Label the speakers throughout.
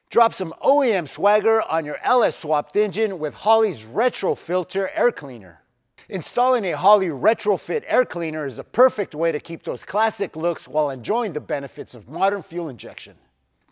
Speaker 1: Drop some OEM swagger on your LS swapped engine with Holley's RetroFilter Air Cleaner. Installing a Holley RetroFit Air Cleaner is a perfect way to keep those classic looks while enjoying the benefits of modern fuel injection.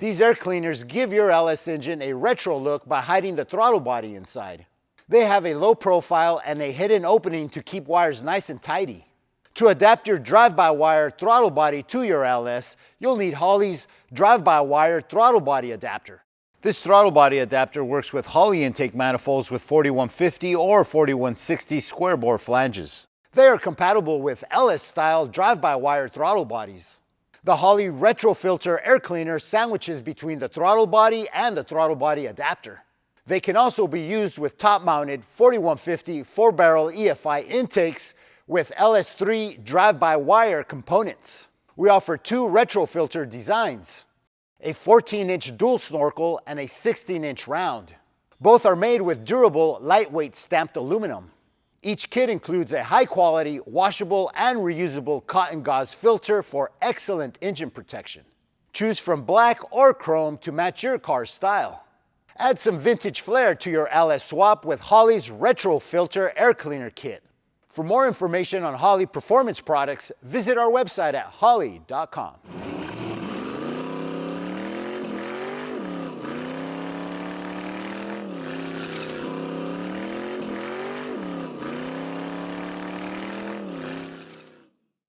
Speaker 1: These air cleaners give your LS engine a retro look by hiding the throttle body inside. They have a low profile and a hidden opening to keep wires nice and tidy. To adapt your drive-by-wire throttle body to your LS, you'll need Holley's drive-by-wire throttle body adapter. This throttle body adapter works with Holley intake manifolds with 4150 or 4160 square bore flanges. They are compatible with LS-style drive-by-wire throttle bodies. The Holley RetroFilter Air Cleaner sandwiches between the throttle body and the throttle body adapter. They can also be used with top-mounted 4150 4-barrel EFI intakes with LS3 drive-by-wire components. We offer two RetroFilter designs, a 14-inch dual snorkel and a 16-inch round. Both are made with durable, lightweight stamped aluminum. Each kit includes a high-quality, washable, and reusable cotton gauze filter for excellent engine protection. Choose from black or chrome to match your car's style. Add some vintage flair to your LS swap with Holley's RetroFilter Air Cleaner kit. For more information on Holley performance products, visit our website at holley.com.